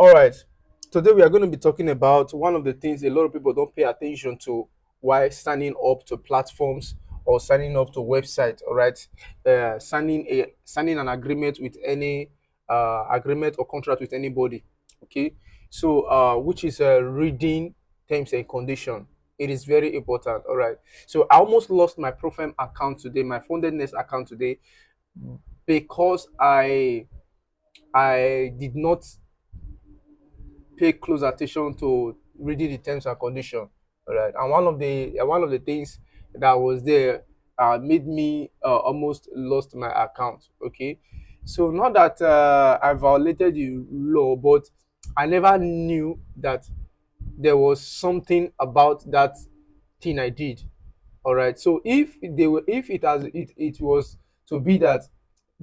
All right. Today we are going to be talking about one of the things a lot of people don't pay attention to while signing up to platforms or signing up to websites. All right. Signing an agreement with any agreement or contract with anybody. Okay. So which is reading terms and condition. It is very important. All right. So I almost lost my profile account today, my Fundednext account today, because I did not pay close attention to reading the terms and condition. All right, and one of the things that was there made me almost lost my account. Okay, so not that I violated the law, but I never knew that there was something about that thing I did. All right, so if it was to be that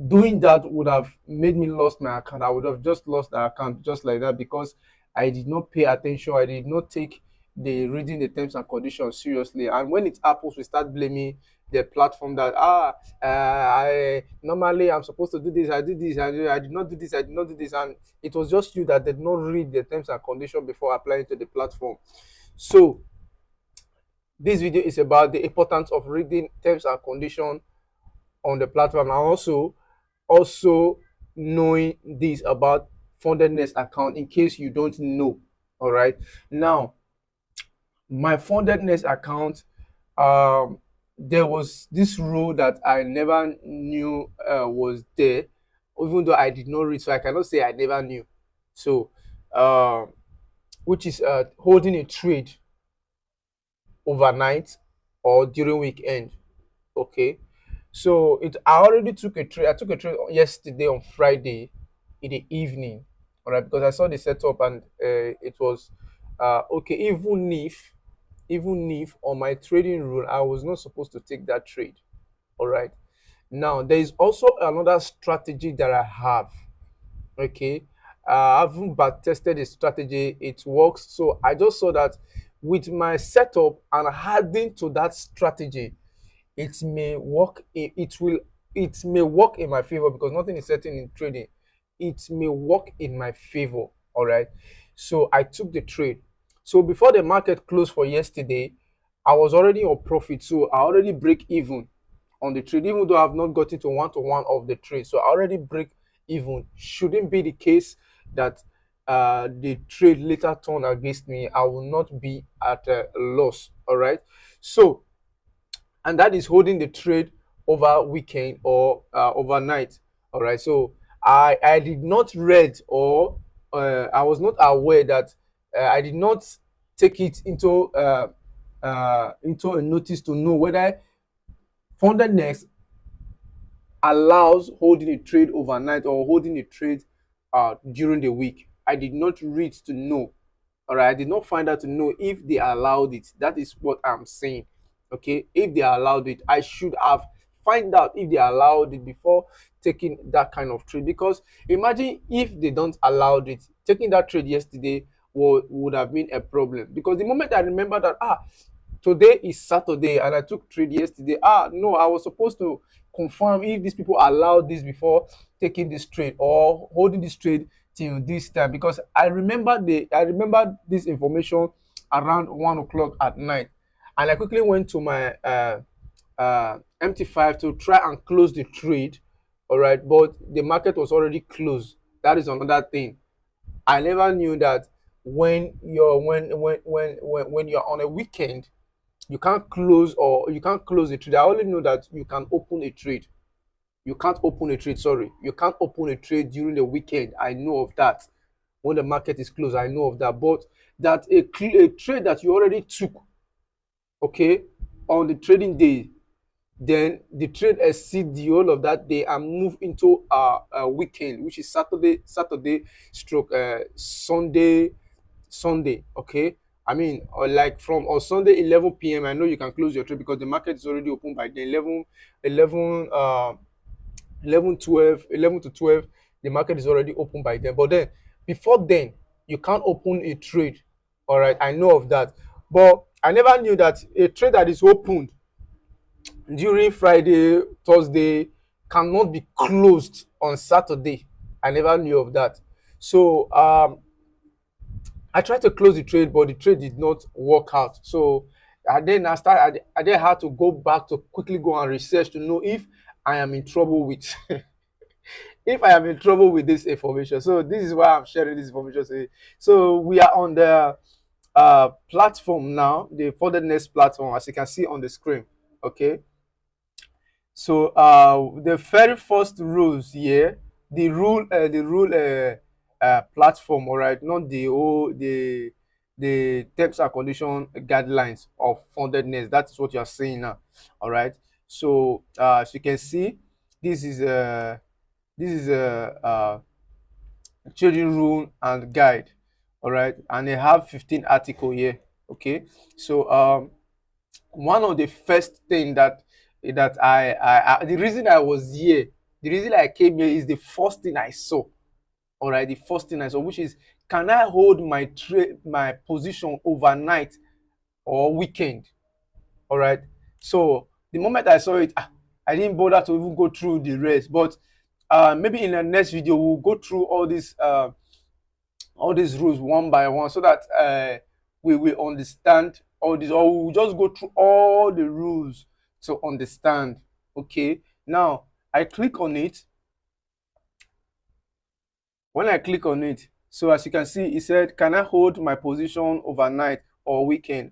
doing that would have made me lost my account, I would have just lost the account just like that, because I did not pay attention. I did not take the reading the terms and conditions seriously. And when it happens, we start blaming the platform that I normally I'm supposed to do this. I did this. I did not do this. I did not do this. And it was just you that did not read the terms and conditions before applying to the platform. So this video is about the importance of reading terms and conditions on the platform, and also knowing this about Fundednext account in case you don't know. All right, now my Fundednext account, um there was this rule that I never knew was there, even though I did not read, so I cannot say I never knew. So which is holding a trade overnight or during weekend. Okay, so I already took a trade. I took a trade yesterday on Friday in the evening. All right, because I saw the setup, and it was okay. Even if on my trading rule I was not supposed to take that trade. All right. Now there is also another strategy that I have. Okay, I haven't back tested the strategy. It works. So I just saw that with my setup and adding to that strategy, it may work. It may work in my favor, because nothing is certain in trading. It may work in my favor. All right. So I took the trade. So before the market closed for yesterday, I was already on profit. So I already break even on the trade, even though I've not gotten to one of the trade. So I already break even. Shouldn't be the case that the trade later turn against me. I will not be at a loss. All right. So, and that is holding the trade over weekend or overnight. All right. So I did not read, or I was not aware that I did not take it into a notice to know whether Fundednext allows holding a trade overnight or holding a trade during the week. I did not read to know. All right, I did not find out to know if they allowed it. That is what I'm saying. Okay, if they allowed it, I should have find out if they allowed it before taking that kind of trade. Because imagine if they don't allow it, taking that trade yesterday would have been a problem. Because the moment I remember that today is Saturday and I took trade yesterday, no, I was supposed to confirm if these people allowed this before taking this trade or holding this trade till this time, because I remember this information around 1 o'clock at night, and I quickly went to my MT5 to try and close the trade. All right, but the market was already closed. That is another thing. I never knew that when you're on a weekend, you can't close a trade. I only know that you can open a trade. You can't open a trade, sorry. You can't open a trade during the weekend. I know of that. When the market is closed, I know of that. But that a trade that you already took, okay, on the trading day, then the trade exceed the whole of that day and move into a weekend, which is Saturday stroke Sunday. Okay, I mean, or like from or Sunday 11 p.m. I know you can close your trade because the market is already open by the 11 11 to 12. The market is already open by then, but then before then you can't open a trade. All right, I know of that, but I never knew that a trade that is opened during Friday, Thursday cannot be closed on Saturday. I never knew of that. So I tried to close the trade, but the trade did not work out. So I then had to go back to quickly go and research to know if I am in trouble with if I am in trouble with this information. So this is why I'm sharing this information today. So we are on the platform now, the Fundednext platform, as you can see on the screen. Okay. So the very first rules here, the rule platform, all right, not the terms and condition guidelines of Fundednext. That is what you are seeing now, all right. So as you can see, this is a trading rule and guide, all right, and they have 15 article here. Okay, so one of the first thing that the reason I was here, the reason I came here is the first thing I saw. All right, the first thing I saw, which is, can I hold my position overnight or weekend? All right. So the moment I saw it, I didn't bother to even go through the rest. But maybe in the next video we'll go through all these rules one by one, so that we will understand all this, or we'll just go through all the rules to understand. Okay, now I click on it. When I click on it, so as you can see, it said, can I hold my position overnight or weekend?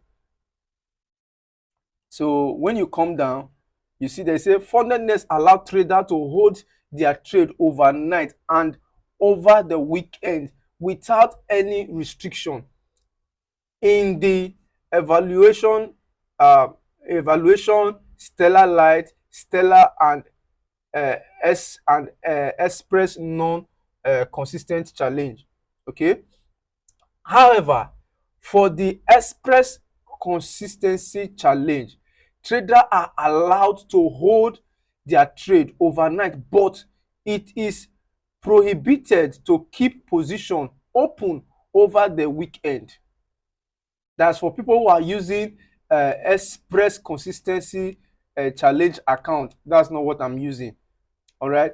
So when you come down, you see they say Fundednext allow trader to hold their trade overnight and over the weekend without any restriction. In the evaluation, uh, Stellar Light, Stellar and Express non consistent challenge. Okay. However, for the Express consistency challenge, traders are allowed to hold their trade overnight, but it is prohibited to keep position open over the weekend. That's for people who are using Express consistency challenge account. That's not what I'm using. All right.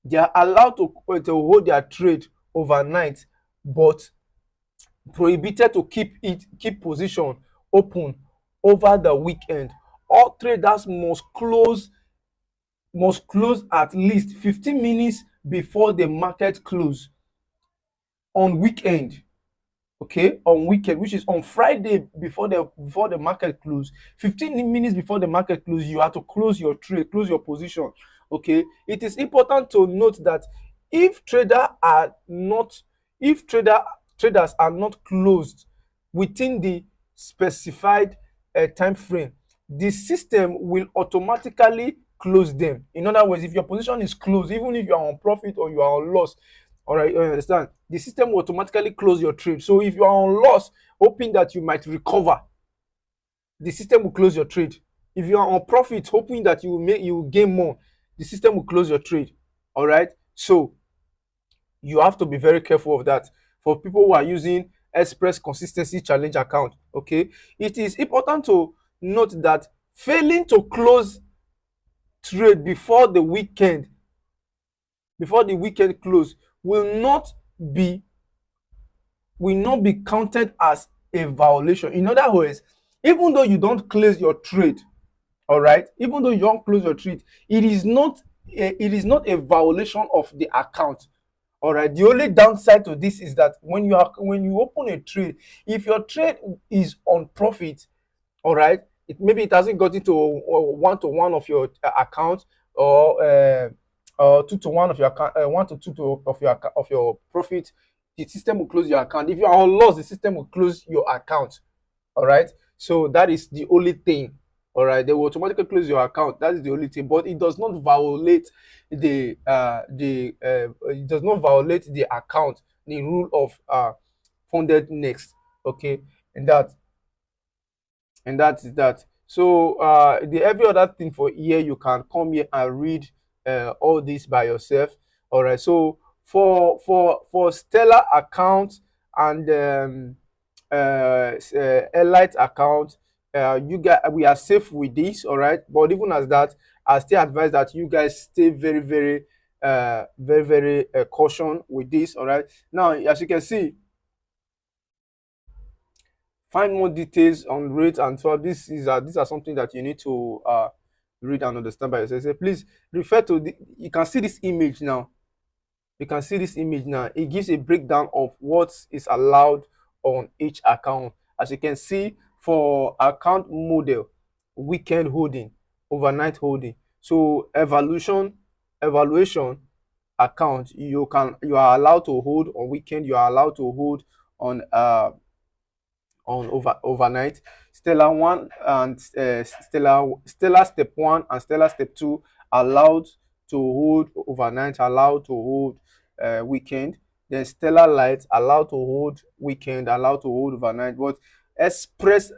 They are allowed to hold their trade overnight, but prohibited to keep position open over the weekend. All traders must close at least 15 minutes before the market close on weekend. Okay, on weekend, which is on Friday, before the market close, 15 minutes before the market close, you have to close your trade, close your position. Okay, it is important to note that if trader are not if traders are not closed within the specified time frame, the system will automatically close them. In other words, if your position is closed, even if you are on profit or you are on loss, all right, you understand, the system will automatically close your trade. So if you are on loss, hoping that you might recover, the system will close your trade. If you are on profit, hoping that you will gain more, the system will close your trade. All right. So you have to be very careful of that. For people who are using Express consistency challenge account, okay, it is important to note that failing to close trade before the weekend close be will not be counted as a violation. In other words, even though you don't close your trade, all right, even though you don't close your trade, it is not a violation of the account. All right. The only downside to this is that when you open a trade, if your trade is on profit, all right, maybe it hasn't got into one to one of your account, or 2 to 1 of your account, 1 to 2 of your profit, the system will close your account. If you are on loss, the system will close your account. All right. So that is the only thing. All right. They will automatically close your account. That is the only thing. But it does not violate it does not violate the account, the rule of Fundednext. Okay. And that is that. So the every other thing for here, you can come here and read all this by yourself. All right. So for Stellar account and Elite account, you guys, we are safe with this. All right. But even as that, I still advise that you guys stay very caution with this. All right. Now, as you can see, find more details on rate and so these are something that you need to read and understand by yourself. So please refer to you can see this image now. You can see this image now. It gives a breakdown of what is allowed on each account. As you can see, for account model, weekend holding, overnight holding. So evaluation account, you are allowed to hold on weekend, you are allowed to hold on overnight. Stellar one and stellar step one and stellar step two allowed to hold overnight, allowed to hold weekend. Then stellar light allowed to hold weekend, allowed to hold overnight. But express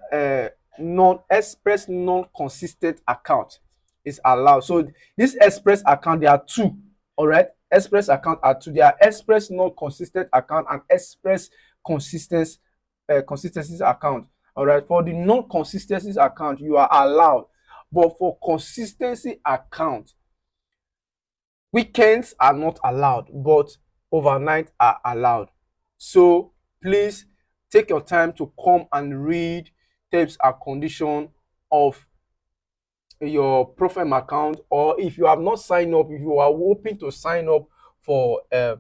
non-consistent account is allowed. So this express account, there are two. All right, express account are two. There are express non-consistent account and express consistent consistencies account. All right, for the non-consistencies account, you are allowed, but for consistency account, weekends are not allowed, but overnight are allowed. So please take your time to come and read terms and condition of your Profem account, or if you have not signed up, if you are hoping to sign up for a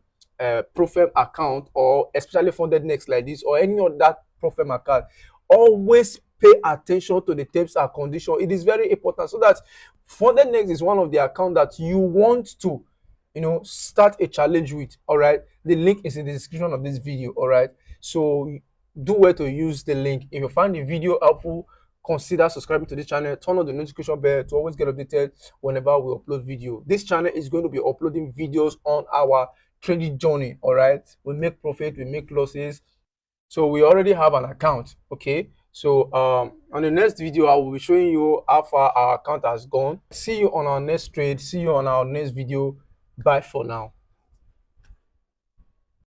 Profem account, or especially Fundednext like this or any other Profem account, always pay attention to the terms and condition. It is very important, so that Fundednext is one of the account that you want to start a challenge with. All right, the link is in the description of this video. All right, so do well to use the link. If you find the video helpful, consider subscribing to this channel, turn on the notification bell to always get updated whenever we upload video. This channel is going to be uploading videos on our trading journey. All right, we make profit, we make losses. So we already have an account. Okay, so on the next video I will be showing you how far our account has gone. See you on our next trade, see you on our next video. Bye for now.